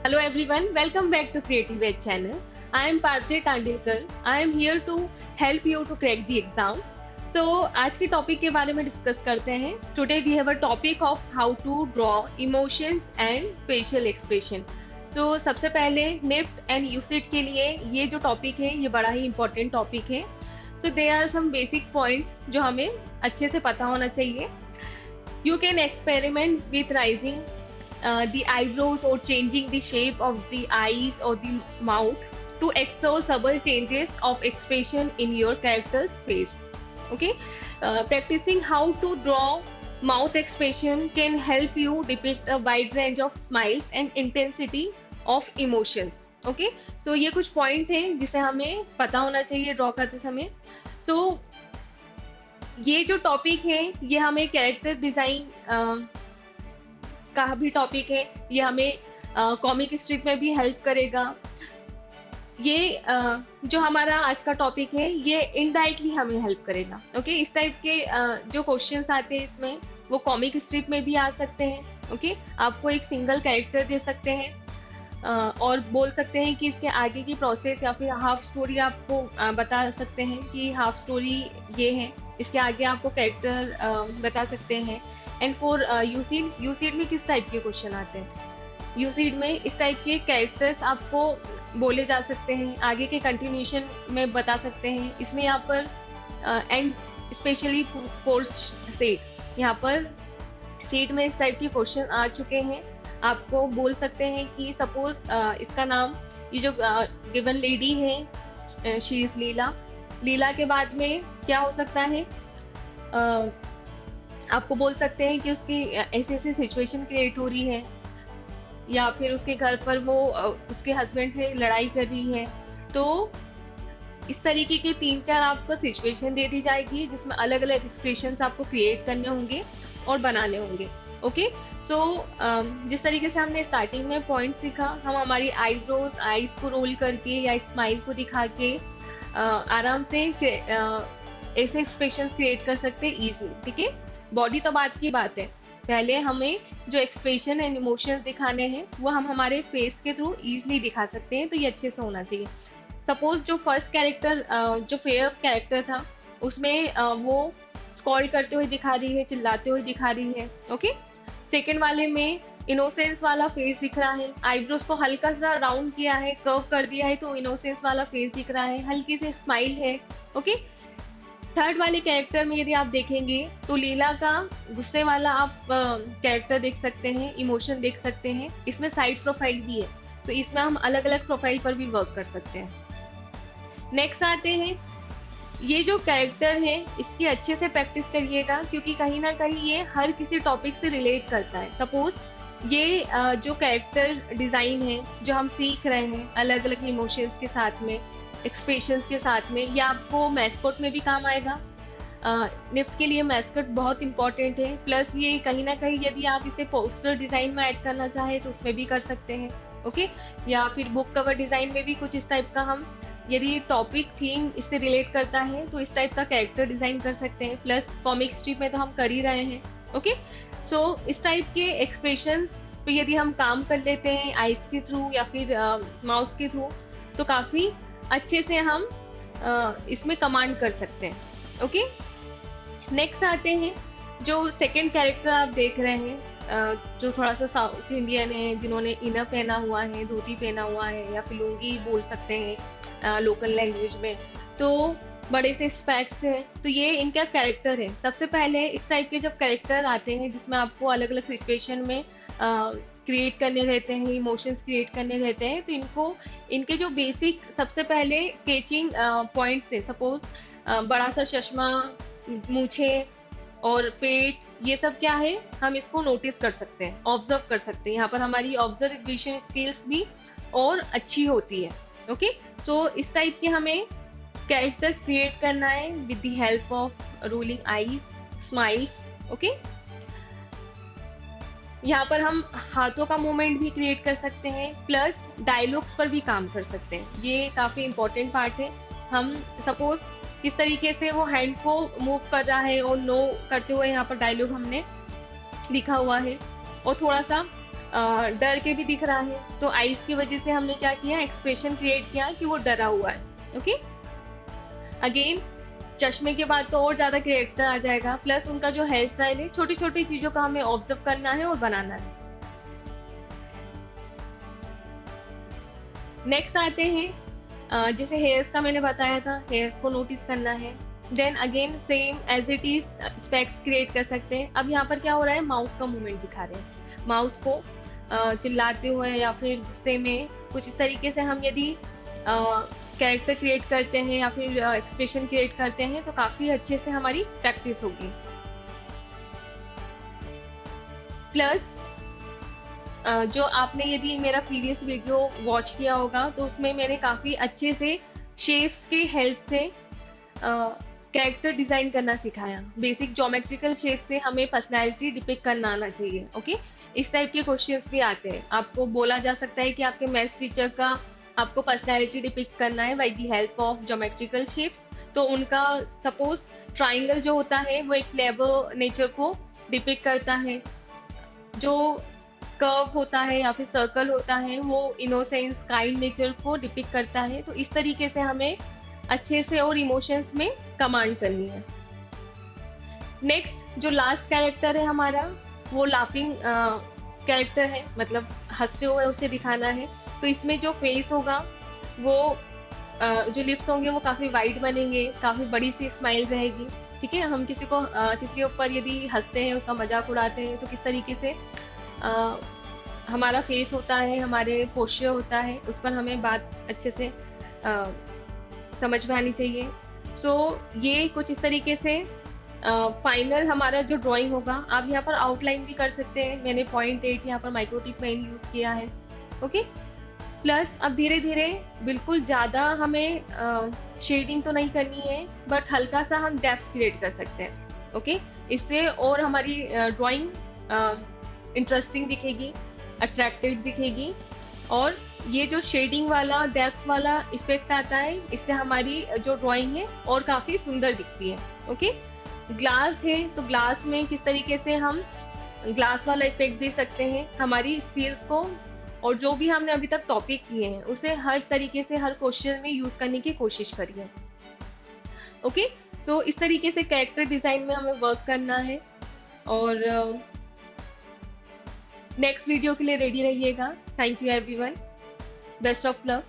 Hello everyone, welcome back to Creative Edge channel. I am Parthy Tandilkar. I am here to help you to crack the exam. So आज के topic के बारे में discuss करते हैं. Today we have a topic of how to draw emotions and facial expression. So सबसे पहले NIFT and UCIT के लिए ये जो टॉपिक है ये बड़ा ही इम्पोर्टेंट टॉपिक है. So there are some basic points जो हमें अच्छे से पता होना चाहिए. You can experiment with rising the eyebrows or changing the shape of the eyes or the mouth to explore subtle changes of expression in your character's face. Okay, practicing how to draw mouth expression can help you depict a wide range of smiles and intensity of emotions. Okay, so ये कुछ point हैं जिसे हमें पता होना चाहिए draw करते समय. So ये जो टॉपिक है ये हमें कैरेक्टर डिजाइन का भी टॉपिक है. ये हमें कॉमिक स्ट्रिप में भी हेल्प करेगा. ये जो हमारा आज का टॉपिक है ये इनडायरेक्टली हमें हेल्प करेगा. ओके, इस टाइप के जो क्वेश्चंस आते हैं इसमें वो कॉमिक स्ट्रिप में भी आ सकते हैं. ओके, आपको एक सिंगल कैरेक्टर दे सकते हैं और बोल सकते हैं कि इसके आगे की प्रोसेस या फिर हाफ स्टोरी आपको बता सकते हैं कि हाफ स्टोरी ये है, इसके आगे आपको कैरेक्टर बता सकते हैं. एंड फॉर यूसीड में किस टाइप के क्वेश्चन आते हैं? यूसीड में इस टाइप के कैरेक्टर्स आपको बोले जा सकते हैं, आगे के कंटिन्यूशन में बता सकते हैं. इसमें यहाँ पर एंड स्पेशली कोर्स सेट, यहाँ पर सेट में इस टाइप के क्वेश्चन आ चुके हैं. आपको बोल सकते हैं कि सपोज इसका नाम, ये जो गिवन लेडी है शी इज लीला. लीला के बाद में क्या हो सकता है? आपको बोल सकते हैं कि उसकी ऐसी ऐसी सिचुएशन क्रिएट हो रही है या फिर उसके घर पर वो उसके हस्बैंड से लड़ाई कर रही है. तो इस तरीके के 3-4 आपको सिचुएशन दे दी जाएगी जिसमें अलग अलग एक्सप्रेशंस आपको क्रिएट करने होंगे और बनाने होंगे. ओके, सो जिस तरीके से हमने स्टार्टिंग में पॉइंट सीखा, हम हमारी आईब्रोज, आईज को रोल करके या स्माइल को दिखा के आराम से ऐसे एक्सप्रेशन क्रिएट कर सकते हैं इजीली. ठीक है, बॉडी तो बात की बात है, पहले हमें जो एक्सप्रेशन एंड इमोशंस दिखाने हैं वो हम हमारे फेस के थ्रू इजीली दिखा सकते हैं. तो ये अच्छे से होना चाहिए. सपोज जो फर्स्ट कैरेक्टर जो फेयर कैरेक्टर था उसमें वो स्कॉल्ड करते हुए दिखा रही है, चिल्लाते हुए दिखा रही है. ओके, सेकेंड वाले में इनोसेंस वाला फेस दिख रहा है, आईब्रोज को हल्का सा राउंड किया है, कर्व कर दिया है तो इनोसेंस वाला फेस दिख रहा है, हल्की सी स्माइल है. ओके, थर्ड वाले कैरेक्टर में यदि आप देखेंगे तो लीला का गुस्से वाला आप कैरेक्टर देख सकते हैं, इमोशन देख सकते हैं. इसमें साइड प्रोफाइल भी है, सो इसमें हम अलग अलग प्रोफाइल पर भी वर्क कर सकते हैं. नेक्स्ट आते हैं, ये जो कैरेक्टर है इसकी अच्छे से प्रैक्टिस करिएगा क्योंकि कहीं ना कहीं ये हर किसी टॉपिक से रिलेट करता है. सपोज ये जो कैरेक्टर डिजाइन है जो हम सीख रहे हैं अलग अलग इमोशंस के साथ में, एक्सप्रेशंस के साथ में, ये आपको मैस्कॉट में भी काम आएगा. निफ्ट के लिए मैस्कॉट बहुत इंपॉर्टेंट है. प्लस ये कहीं ना कहीं यदि आप इसे पोस्टर डिजाइन में ऐड करना चाहें तो उसमें भी कर सकते हैं. ओके, या फिर बुक कवर डिजाइन में भी कुछ इस टाइप का हम, यदि टॉपिक थीम इससे रिलेट करता है तो इस टाइप का कैरेक्टर डिजाइन कर सकते हैं. प्लस कॉमिक स्ट्रिप में तो हम कर ही रहे हैं. ओके, सो इस टाइप के एक्सप्रेशंस पे यदि हम काम कर लेते हैं आइज के थ्रू या फिर माउथ के थ्रू तो काफ़ी अच्छे से हम इसमें कमांड कर सकते हैं. ओके, नेक्स्ट आते हैं, जो सेकंड कैरेक्टर आप देख रहे हैं जो थोड़ा सा साउथ इंडियन है, जिन्होंने इनर पहना हुआ है, धोती पहना हुआ है या फिर लुंगी बोल सकते हैं लोकल लैंग्वेज में, तो बड़े से स्पेक्स हैं. तो ये इनका कैरेक्टर है. सबसे पहले इस टाइप के जब कैरेक्टर आते हैं जिसमें आपको अलग अलग सिचुएशन में क्रिएट करने रहते हैं, इमोशंस क्रिएट करने रहते हैं, तो इनके जो बेसिक सबसे पहले कैचिंग पॉइंट्स है, सपोज बड़ा सा चश्मा, मूछे और पेट, ये सब क्या है हम इसको नोटिस कर सकते हैं, ऑब्जर्व कर सकते हैं. यहाँ पर हमारी ऑब्जर्वेशन स्किल्स भी और अच्छी होती है. ओके, सो इस टाइप के हमें कैरेक्टर्स क्रिएट करना है with the help of rolling eyes, smiles. Okay, यहाँ पर हम हाथों का मूवमेंट भी क्रिएट कर सकते हैं, प्लस डायलॉग्स पर भी काम कर सकते हैं. ये काफ़ी इंपॉर्टेंट पार्ट है. हम सपोज किस तरीके से वो हैंड को मूव कर रहा है और नो करते हुए यहाँ पर डायलॉग हमने लिखा हुआ है, और थोड़ा सा डर के भी दिख रहा है, तो आईज की वजह से हमने क्या किया, एक्सप्रेशन क्रिएट किया कि वो डरा हुआ है। ओके, अगेन चश्मे के बाद तो और ज्यादा कैरेक्टर आ जाएगा, प्लस उनका जो हेयर स्टाइल है, छोटी छोटी चीजों का हमें ऑब्जर्व करना है और बनाना है। नेक्स्ट आते हैं, जैसे हेयर्स का मैंने बताया था, हेयर्स को नोटिस करना है। Then again same as it is specs create कर सकते हैं। अब यहाँ पर क्या हो रहा है, माउथ का मूवमेंट दिखा रहे हैं, माउथ को चिल्लाते हुए या फिर गुस्से में कुछ इस तरीके से हम यदि कैरेक्टर क्रिएट करते हैं या फिर एक्सप्रेशन क्रिएट करते हैं तो काफी अच्छे से हमारी प्रैक्टिस होगी। प्लस जो आपने यदि मेरा प्रीवियस वीडियो वॉच किया होगा तो उसमें मैंने काफी अच्छे से शेप्स के हेल्प से कैरेक्टर डिजाइन करना सिखाया। बेसिक ज्योमेट्रिकल शेप से हमें पर्सनैलिटी डिपिक्ट करना आना चाहिए। ओके, इस टाइप के क्वेश्चंस भी आते हैं। आपको बोला जा सकता है कि आपके मैथ्स टीचर का आपको पर्सनैलिटी डिपिक्ट करना है by the help of geometrical shapes, तो उनका सपोज ट्राइंगल जो होता है वो एक क्लेवर नेचर को डिपिक्ट करता है, जो कर्व होता है या फिर सर्कल होता है वो इनोसेंस काइंड नेचर को डिपिक्ट करता है। तो इस तरीके से हमें अच्छे से और इमोशंस में कमांड करनी है। नेक्स्ट जो लास्ट कैरेक्टर है हमारा, वो लाफिंग कैरेक्टर है, मतलब हंसते हुए उसे दिखाना है। तो इसमें जो फेस होगा वो जो लिप्स होंगे वो काफी वाइड बनेंगे, काफी बड़ी सी स्माइल रहेगी। ठीक है, हम किसी के ऊपर यदि हंसते हैं, उसका मजाक उड़ाते हैं, तो किस तरीके से हमारा फेस होता है, हमारे पोस्चर होता है, उस पर हमें बात अच्छे से समझ में आनी चाहिए। सो ये कुछ इस तरीके से फाइनल हमारा जो ड्राइंग होगा। आप यहाँ पर आउटलाइन भी कर सकते हैं, मैंने 0.8 यहाँ पर माइक्रोटिक पेन यूज किया है। ओके, प्लस अब धीरे धीरे बिल्कुल ज़्यादा हमें शेडिंग तो नहीं करनी है, बट हल्का सा हम डेप्थ क्रिएट कर सकते हैं। ओके, इससे और हमारी ड्राइंग इंटरेस्टिंग दिखेगी, अट्रैक्टिव दिखेगी, और ये जो शेडिंग वाला डेप्थ वाला इफेक्ट आता है, इससे हमारी जो ड्राइंग है और काफ़ी सुंदर दिखती है। ओके, ग्लास है तो ग्लास में किस तरीके से हम ग्लास वाला इफेक्ट दे सकते हैं, हमारी स्किल्स को और जो भी हमने अभी तक टॉपिक किए हैं उसे हर तरीके से हर क्वेश्चन में यूज करने की कोशिश करिए। ओके, सो इस तरीके से कैरेक्टर डिजाइन में हमें वर्क करना है, और नेक्स्ट वीडियो के लिए रेडी रहिएगा। Thank you everyone, best of luck.